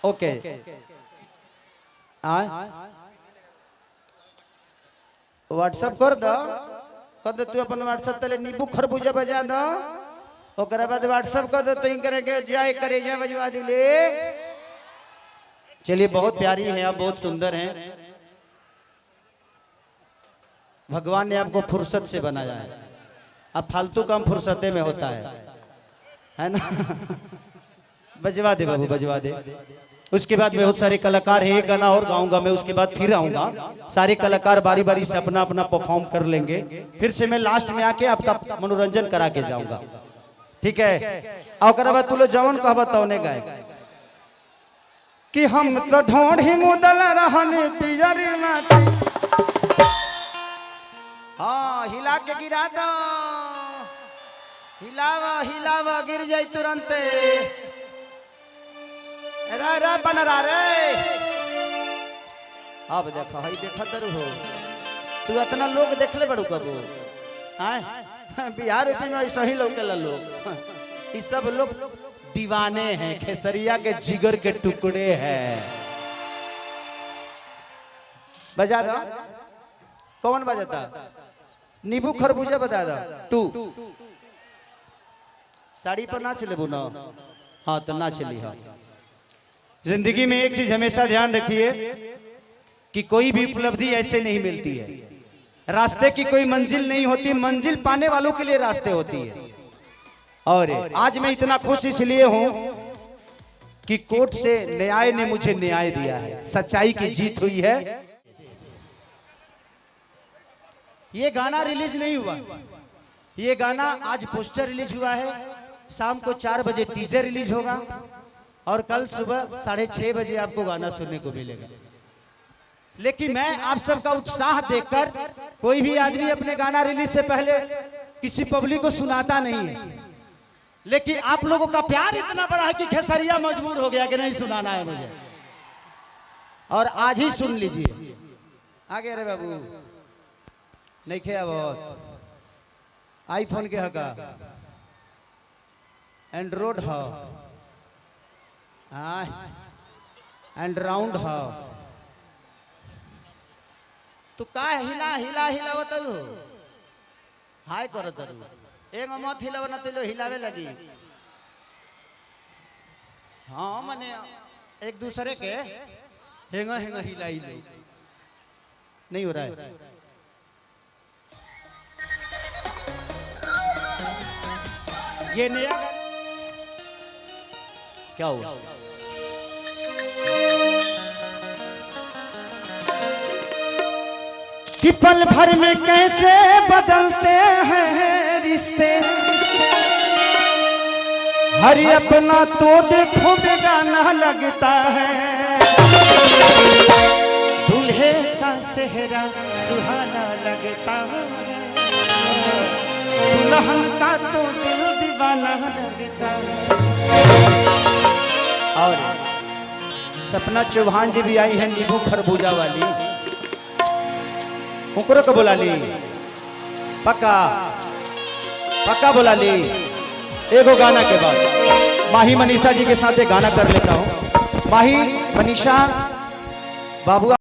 Okay WhatsApp कर दो कद तू अपन व्हाट्सएप तले नींबू खरबूजा बजा दो ओकरा बाद व्हाट्सएप कर दो तो इनकरे के जाए करे जा बजवा दिले। चलिए बहुत प्यारी है आप, बहुत सुंदर हैं। भगवान ने आपको फुर्सत से बनाया है। अब फालतू काम फुर्सते में होता है ना। बजवा दे बाबू बजवा दे। उसके बाद बहुत सारे कलाकार हैं, एक गाना और गाऊंगा मैं, उसके बाद फिर आऊंगा। सारे कलाकार बारी बारी से अपना अपना परफॉर्म कर लेंगे, फिर से मैं लास्ट में आके आपका मनोरंजन करा के जाऊंगा, ठीक है। और बाद तू लो जवन कह बताओ गाय कि हम ढोढ़ ही मुदल रहने पियरी माटी। हाँ हिला के गिरा दो, हिलावा हिलावा गिर जाए तुरंत। रा बन रहा रे अब देखा हई देखा तरु हो तू इतना लोग देख ले बड़ू कबो बिहार में ऐसा ही लोग लोग इस सब लोग दीवाने हैं, खेसरिया के जिगर के टुकड़े हैं। बजा दो कौन बजाता? नींबू खरबूजा बता दो टू। साड़ी पर नाच ले बुना। हाँ तो नाच ली। हाँ जिंदगी में एक चीज हमेशा ध्यान रखिए कि कोई भी उपलब्धि ऐसे नहीं मिलती है। रास्ते की कोई मंजिल नहीं होती, मंजिल पाने वालों के लिए रास्ते होती है। और आज मैं इतना खुश इसलिए हूं कि कोर्ट से न्याय ने मुझे न्याय दिया है, सच्चाई की जीत हुई है। ये गाना रिलीज नहीं हुआ, ये गाना आज पोस्टर रिलीज हुआ है। शाम को 4 बजे टीजर रिलीज होगा और कल सुबह 6:30 बजे आपको गाना सुनने को मिलेगा। लेकिन मैं आप सबका उत्साह देखकर, कोई भी आदमी अपने गाना रिलीज से पहले किसी पब्लिक को सुनाता नहीं है, लेकिन आप लोगों का प्यार इतना बड़ा है कि खेसरिया मजबूर हो गया कि नहीं सुनाना है मुझे, और आज ही सुन लीजिए। आगे रे बाबू नहीं खेया बहुत आईफोन के हका एंड्रॉइड हो एंड राउंड हो तू का हिला हिला हिलावत हाय करत एक मत हिलाव ना तो हिलावे लगी। हाँ माने एक दूसरे के हेंगा हेंगा हिलाई नहीं हो रहा है। ये नया क्या हुआ? कि पल भर में कैसे बदलते हैं रिश्ते, हर अपना तो देखो बेगाना लगता है। दूल्हे का सेहरा सुहाना लगता है, दुल्हन का तो दिल दीवाना लगता है। और सपना चौहान जी भी आई है नींबू खरबूजा वाली, उनको को बोला ली पक्का पक्का बोला ली। एगो गाना के बाद माही मनीषा जी के साथ एक गाना कर लेता हूँ। माही मनीषा बाबू